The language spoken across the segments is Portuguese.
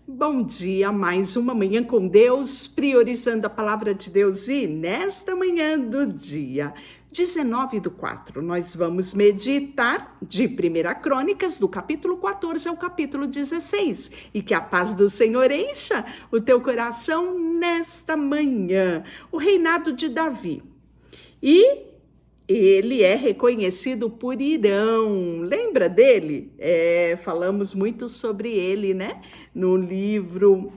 Bom dia, mais uma manhã com Deus, priorizando a palavra de Deus. E nesta manhã do dia 19/4, nós vamos meditar de 1 Crônicas, do capítulo 14 ao capítulo 16. E que a paz do Senhor encha o teu coração nesta manhã. O reinado de Davi. E ele é reconhecido por Irão. Lembra dele? Falamos muito sobre ele, né? No livro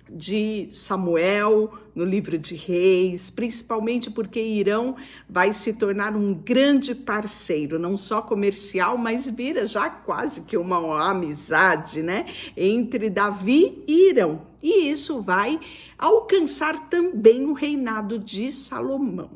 de Samuel, no livro de Reis, principalmente porque Irão vai se tornar um grande parceiro, não só comercial, mas vira já quase que uma amizade, né? Entre Davi e Irão. E isso vai alcançar também o reinado de Salomão.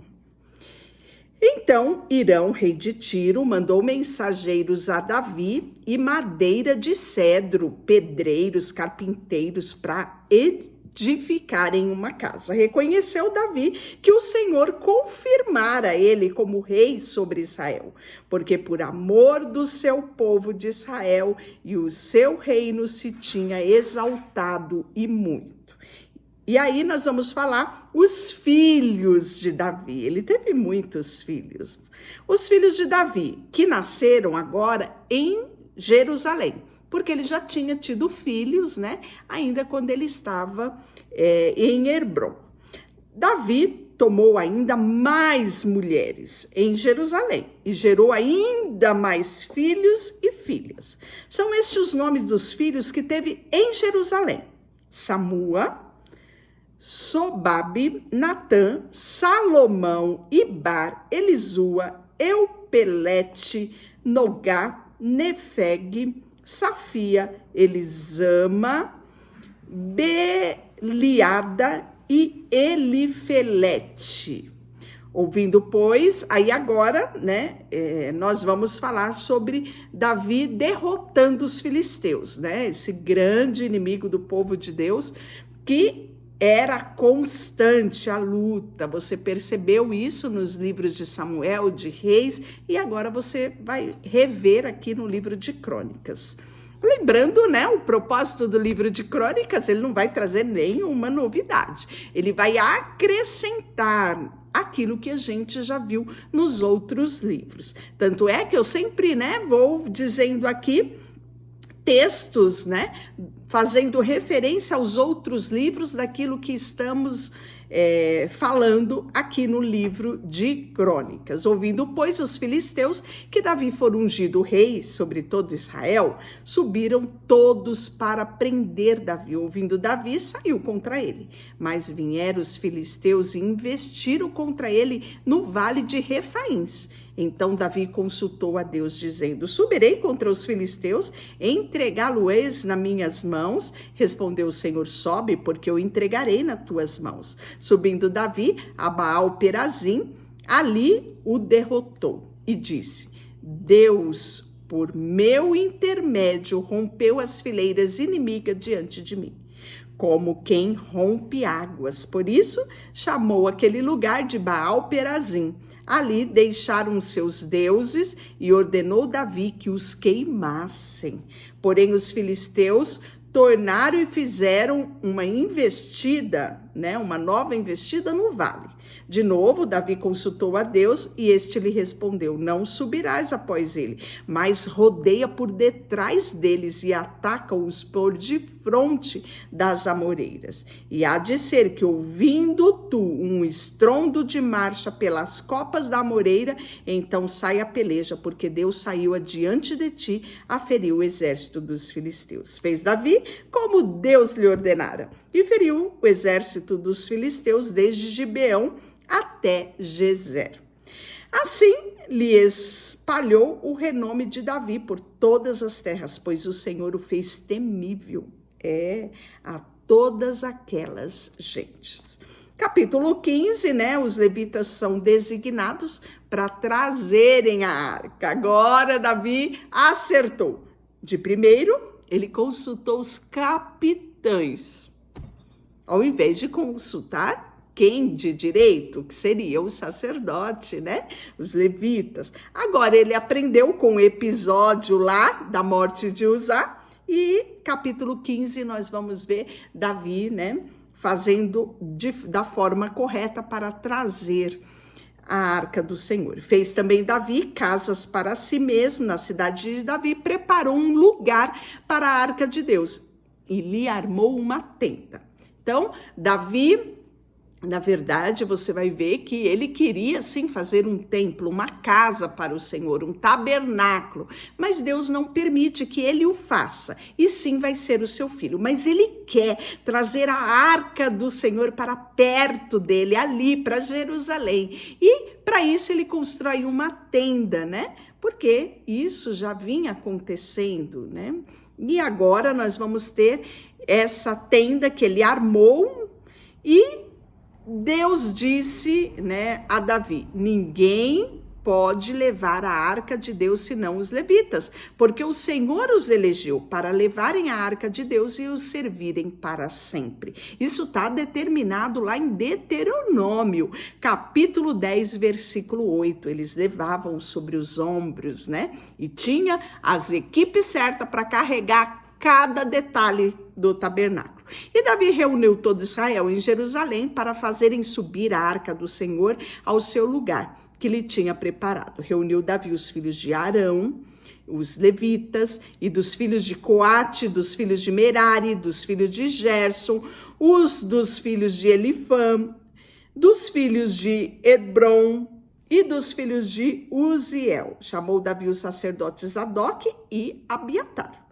Então, Irão, rei de Tiro, mandou mensageiros a Davi e madeira de cedro, pedreiros, carpinteiros para edificarem uma casa. Reconheceu Davi que o Senhor confirmara ele como rei sobre Israel, porque por amor do seu povo de Israel e o seu reino se tinha exaltado e muito. E aí nós vamos falar os filhos de Davi. Ele teve muitos filhos. Os filhos de Davi, que nasceram agora em Jerusalém, porque ele já tinha tido filhos, né? Ainda quando ele estava em Hebrom. Davi tomou ainda mais mulheres em Jerusalém e gerou ainda mais filhos e filhas. São estes os nomes dos filhos que teve em Jerusalém: Samua, Sobabe, Natã, Salomão, Ibar, Elisua, Eupelete, Nogá, Nefeg, Safia, Elisama, Beliada e Elifelete. Ouvindo, pois, aí agora, né, nós vamos falar sobre Davi derrotando os filisteus, né, esse grande inimigo do povo de Deus, que era constante a luta. Você percebeu isso nos livros de Samuel, de Reis, e agora você vai rever aqui no livro de Crônicas. Lembrando, né, o propósito do livro de Crônicas, ele não vai trazer nenhuma novidade. Ele vai acrescentar aquilo que a gente já viu nos outros livros. Tanto é que eu sempre, né, vou dizendo aqui textos, né, fazendo referência aos outros livros daquilo que estamos falando aqui no livro de Crônicas. Ouvindo, pois, os filisteus que Davi for ungido rei sobre todo Israel, subiram todos para prender Davi. Ouvindo Davi, saiu contra ele. Mas vieram os filisteus e investiram contra ele no vale de Refaíns. Então Davi consultou a Deus, dizendo: subirei contra os filisteus, entregá-lo-eis nas minhas mãos? Respondeu o Senhor: sobe, porque eu entregarei nas tuas mãos. Subindo Davi a Baal-Perazim, ali o derrotou e disse: Deus, por meu intermédio, rompeu as fileiras inimigas diante de mim, como quem rompe águas. Por isso chamou aquele lugar de Baal-Perazim. Ali deixaram seus deuses e ordenou Davi que os queimassem. Porém os filisteus tornaram e fizeram uma investida, né, uma nova investida no vale. De novo, Davi consultou a Deus e este lhe respondeu: não subirás após ele, mas rodeia por detrás deles e ataca-os por defronte das amoreiras. E há de ser que, ouvindo tu um estrondo de marcha pelas copas da amoreira, então sai a peleja, porque Deus saiu adiante de ti a ferir o exército dos filisteus. Fez Davi como Deus lhe ordenara, e feriu o exército dos filisteus desde Gibeão até Gezer. Assim lhe espalhou o renome de Davi por todas as terras, pois o Senhor o fez temível a todas aquelas gentes. Capítulo 15, né? Os levitas são designados para trazerem a arca. Agora Davi acertou. De primeiro, ele consultou os capitães, ao invés de consultar quem de direito, que seria o sacerdote, né? Os levitas. Agora ele aprendeu com o episódio lá da morte de Uzá, E capítulo 15 nós vamos ver Davi, né, fazendo da forma correta para trazer a arca do Senhor. Fez também Davi casas para si mesmo na cidade de Davi, preparou um lugar para a arca de Deus e lhe armou uma tenda. Então, Davi, na verdade, você vai ver que ele queria sim fazer um templo, uma casa para o Senhor, um tabernáculo, mas Deus não permite que ele o faça, e sim vai ser o seu filho. Mas ele quer trazer a arca do Senhor para perto dele, ali para Jerusalém, e para isso ele constrói uma tenda, né? Porque isso já vinha acontecendo, né? E agora nós vamos ter essa tenda que ele armou, e Deus disse, né, a Davi: ninguém pode levar a arca de Deus senão os levitas, porque o Senhor os elegeu para levarem a arca de Deus e os servirem para sempre. Isso está determinado lá em Deuteronômio, capítulo 10, versículo 8. Eles levavam sobre os ombros, né? E tinha as equipes certas para carregar cada detalhe do tabernáculo. E Davi reuniu todo Israel em Jerusalém para fazerem subir a arca do Senhor ao seu lugar, que lhe tinha preparado. Reuniu Davi os filhos de Arão, os levitas, e dos filhos de Coate, dos filhos de Merari, dos filhos de Gerson, os dos filhos de Elifã, dos filhos de Hebron e dos filhos de Uziel. Chamou Davi os sacerdotes Zadok e Abiatar.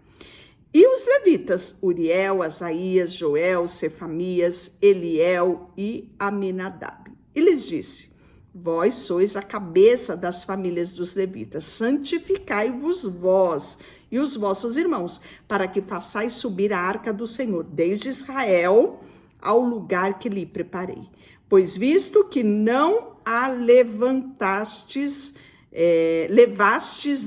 E os levitas, Uriel, Asaías, Joel, Cefamias, Eliel e Aminadab. E lhes disse: vós sois a cabeça das famílias dos levitas, santificai-vos vós e os vossos irmãos, para que façais subir a arca do Senhor desde Israel ao lugar que lhe preparei. Pois visto que não a levastes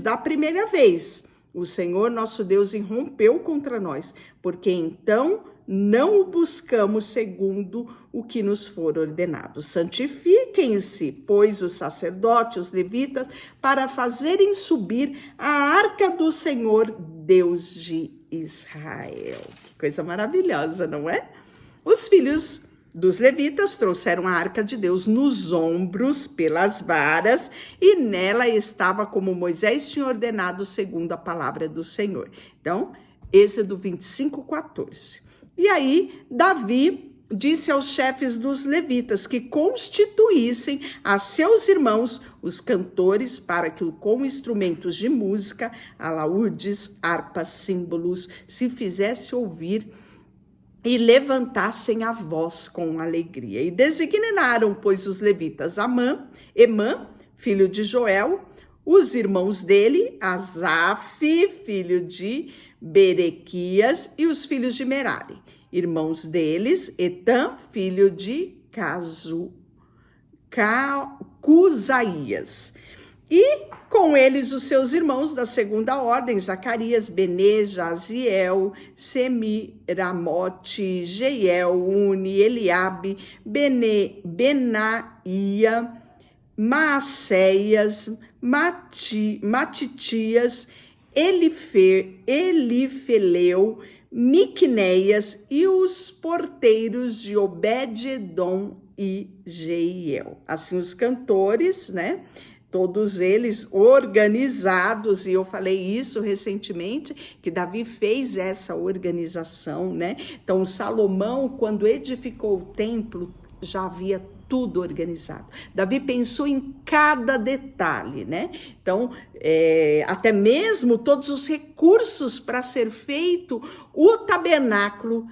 da primeira vez, o Senhor nosso Deus irrompeu contra nós, porque então não o buscamos segundo o que nos for ordenado. Santifiquem-se, pois, os sacerdotes, os levitas, para fazerem subir a arca do Senhor, Deus de Israel. Que coisa maravilhosa, não é? Os filhos dos levitas trouxeram a arca de Deus nos ombros, pelas varas, e nela estava como Moisés tinha ordenado, segundo a palavra do Senhor. Então, Êxodo 25:14. E aí, Davi disse aos chefes dos levitas que constituíssem a seus irmãos, os cantores, para que com instrumentos de música, alaúdes, harpas, símbolos, se fizesse ouvir e levantassem a voz com alegria. E designaram, pois, os levitas Emã, filho de Joel, os irmãos dele, Asaf, filho de Berequias, e os filhos de Merari. Irmãos deles, Etã, filho de Cusaías. E com eles os seus irmãos da segunda ordem, Zacarias, Benê, Jaziel, Semiramote, Jeiel, Uni, Eliabe, Benaía, Maacéias, Matitias, Elifeleu, Miquneias e os porteiros de Obed-edom e Jeiel. Assim os cantores, né? Todos eles organizados, e eu falei isso recentemente, que Davi fez essa organização, né? Então, Salomão, quando edificou o templo, já havia tudo organizado. Davi pensou em cada detalhe, né? Então, até mesmo todos os recursos para ser feito o tabernáculo,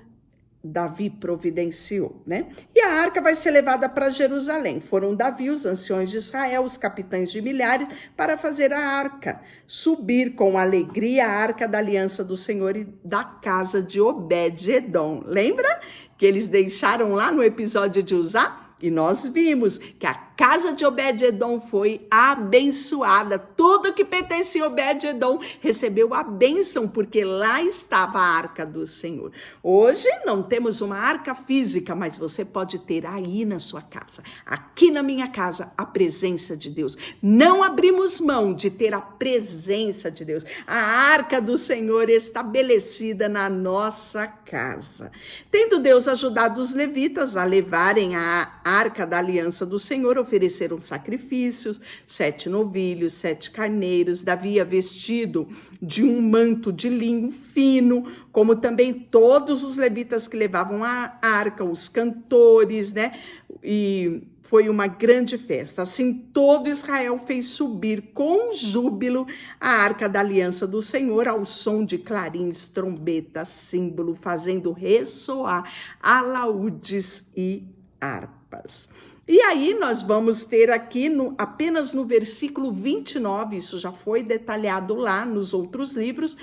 Davi providenciou, né? E a arca vai ser levada para Jerusalém. Foram Davi, os anciões de Israel, os capitães de milhares, para fazer a arca, subir com alegria a arca da aliança do Senhor e da casa de Obed-edom. Lembra que eles deixaram lá no episódio de Uzá? E nós vimos que a casa de Obed-edom foi abençoada. Tudo que pertencia a Obed-edom recebeu a bênção, porque lá estava a arca do Senhor. Hoje não temos uma arca física, mas você pode ter aí na sua casa, aqui na minha casa, a presença de Deus. Não abrimos mão de ter a presença de Deus, a arca do Senhor estabelecida na nossa casa. Tendo Deus ajudado os levitas a levarem a arca da aliança do Senhor, ofereceram sacrifícios, 7 novilhos, 7 carneiros. Davi ia vestido de um manto de linho fino, como também todos os levitas que levavam a arca, os cantores, né? E foi uma grande festa. Assim, todo Israel fez subir com júbilo a arca da aliança do Senhor ao som de clarins, trombetas, símbolo, fazendo ressoar alaúdes e harpas. E aí nós vamos ter aqui, apenas no versículo 29, isso já foi detalhado lá nos outros livros,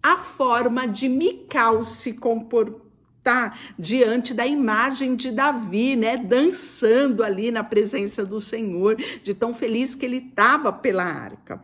a forma de Mical se comportar diante da imagem de Davi, né, dançando ali na presença do Senhor, de tão feliz que ele estava pela arca.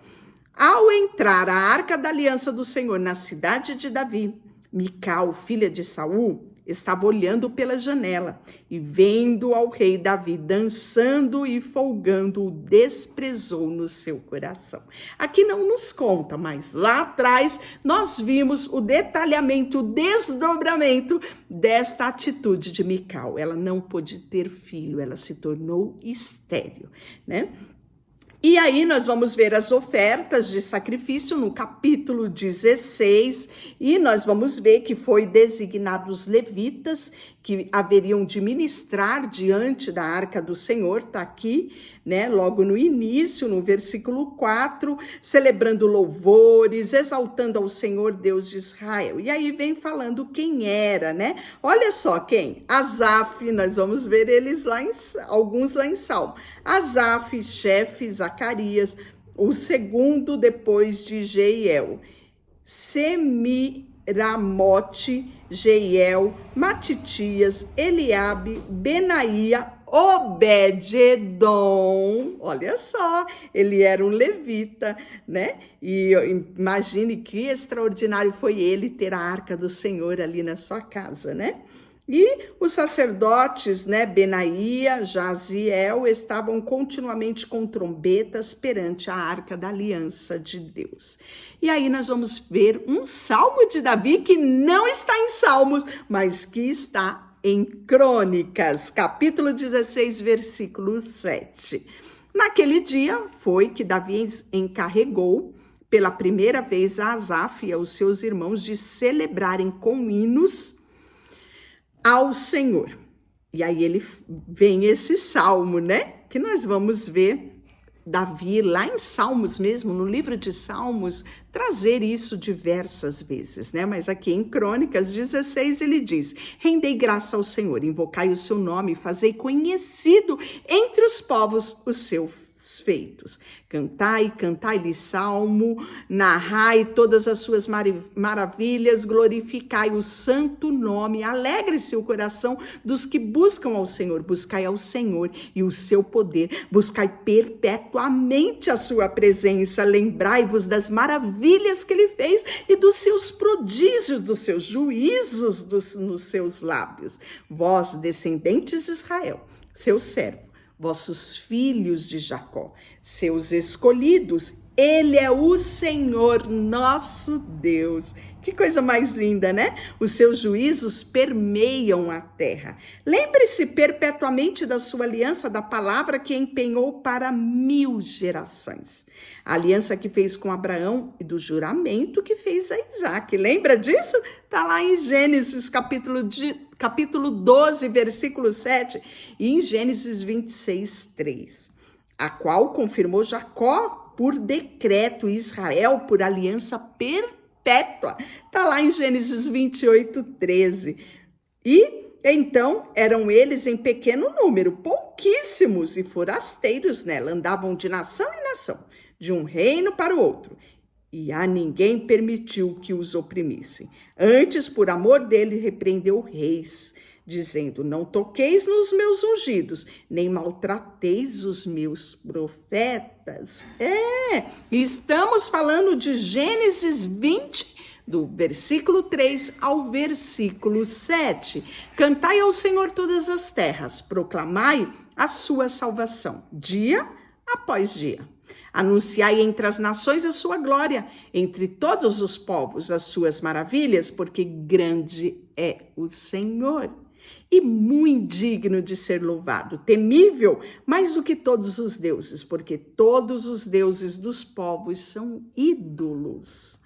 Ao entrar a arca da aliança do Senhor na cidade de Davi, Mical, filha de Saul, estava olhando pela janela e vendo ao rei Davi dançando e folgando, o desprezou no seu coração. Aqui não nos conta, mas lá atrás nós vimos o detalhamento, o desdobramento desta atitude de Mical. Ela não pôde ter filho, ela se tornou estéril, né? E aí nós vamos ver as ofertas de sacrifício no capítulo 16, e nós vamos ver que foi designado os levitas que haveriam de ministrar diante da arca do Senhor, está aqui, né, logo no início, no versículo 4, celebrando louvores, exaltando ao Senhor Deus de Israel. E aí vem falando quem era, né? Olha só quem, Asaf, nós vamos ver eles lá, alguns lá em Salmo. Asaf, chefe, Zacarias, o segundo depois de Jeiel, Semiramote, Jeiel, Matitias, Eliabe, Benaía, Obed-edom. Olha só, ele era um levita, né? E imagine que extraordinário foi ele ter a arca do Senhor ali na sua casa, né? E os sacerdotes, né, Benaía, Jaziel, estavam continuamente com trombetas perante a arca da aliança de Deus. E aí nós vamos ver um salmo de Davi que não está em Salmos, mas que está em Crônicas, capítulo 16, versículo 7. Naquele dia foi que Davi encarregou pela primeira vez a Asaf e aos seus irmãos de celebrarem com hinos ao Senhor. E aí ele vem esse salmo, né? Que nós vamos ver Davi lá em Salmos mesmo, no livro de Salmos, trazer isso diversas vezes, né? Mas aqui em Crônicas 16 ele diz: rendei graça ao Senhor, invocai o seu nome, fazei conhecido entre os povos os seus feitos. Cantai, cantai-lhe salmo, narrai todas as suas maravilhas, glorificai o santo nome, alegre-se o coração dos que buscam ao Senhor, buscai ao Senhor e o seu poder, buscai perpetuamente a sua presença, lembrai-vos das maravilhas que ele fez e dos seus prodígios, dos seus juízos nos seus lábios. Vós, descendentes de Israel, seu servo, vossos filhos de Jacó, seus escolhidos, ele é o Senhor nosso Deus. Que coisa mais linda, né? Os seus juízos permeiam a terra. Lembre-se perpetuamente da sua aliança, da palavra que empenhou para 1000 gerações. A aliança que fez com Abraão e do juramento que fez a Isaac. Lembra disso? Está lá em Gênesis, capítulo 12, versículo 7, e em Gênesis 26, 3. A qual confirmou Jacó por decreto e Israel por aliança perpétua. Está lá em Gênesis 28, 13. E então eram eles em pequeno número, pouquíssimos e forasteiros nela, andavam de nação em nação, de um reino para o outro. E a ninguém permitiu que os oprimissem. Antes, por amor dele, repreendeu reis, dizendo: não toqueis nos meus ungidos, nem maltrateis os meus profetas. Estamos falando de Gênesis 20, do versículo 3 ao versículo 7. Cantai ao Senhor todas as terras, proclamai a sua salvação, dia após dia. Anunciai entre as nações a sua glória, entre todos os povos as suas maravilhas, porque grande é o Senhor e muito digno de ser louvado, temível mais do que todos os deuses, porque todos os deuses dos povos são ídolos.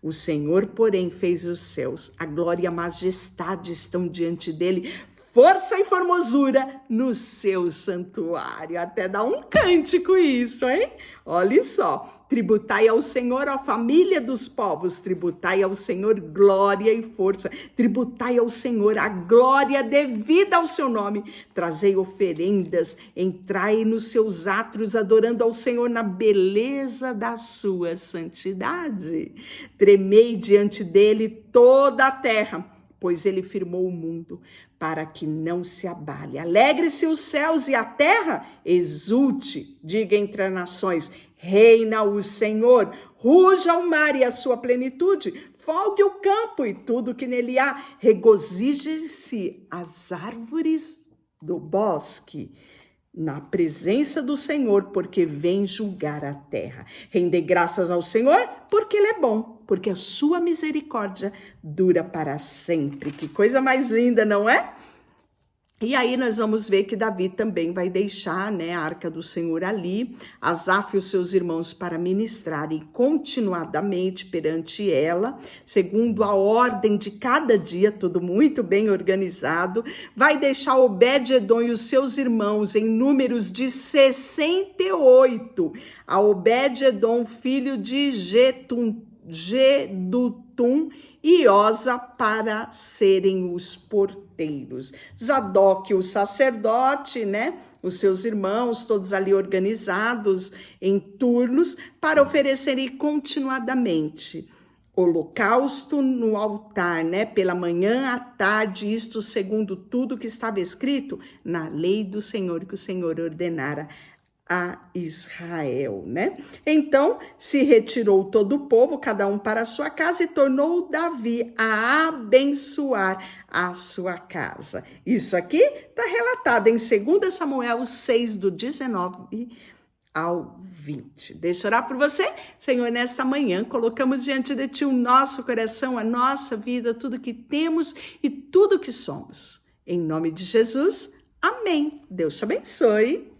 O Senhor, porém, fez os céus, a glória e a majestade estão diante dele, força e formosura no seu santuário. Até dá um cântico isso, hein? Olha só, tributai ao Senhor, a família dos povos, tributai ao Senhor glória e força, tributai ao Senhor a glória devida ao seu nome, trazei oferendas, entrai nos seus átrios, adorando ao Senhor na beleza da sua santidade. Tremei diante dele toda a terra, pois ele firmou o mundo para que não se abale. Alegre-se os céus e a terra, exulte, diga entre as nações, reina o Senhor, ruja o mar e a sua plenitude, folgue o campo e tudo que nele há, regozije-se as árvores do bosque, na presença do Senhor, porque vem julgar a terra. Render graças ao Senhor, porque Ele é bom, porque a sua misericórdia dura para sempre. Que coisa mais linda, não é? E aí nós vamos ver que Davi também vai deixar, né, a arca do Senhor ali, Asaf e os seus irmãos para ministrarem continuadamente perante ela, segundo a ordem de cada dia, tudo muito bem organizado. Vai deixar Obed-edom e os seus irmãos em números de 68. A Obed-edom, filho de Gedutum e Osa, para serem os porteiros. Zadok, o sacerdote, né? Os seus irmãos, todos ali organizados em turnos, para oferecerem continuadamente holocausto no altar, né? Pela manhã, à tarde, isto segundo tudo que estava escrito na lei do Senhor, que o Senhor ordenara a Israel, né? Então se retirou todo o povo, cada um para a sua casa, e tornou Davi a abençoar a sua casa. Isso aqui está relatado em 2 Samuel 6, do 19 ao 20. Deixa eu orar por você. Senhor, nesta manhã colocamos diante de Ti o nosso coração, a nossa vida, tudo que temos e tudo que somos. Em nome de Jesus, amém. Deus te abençoe.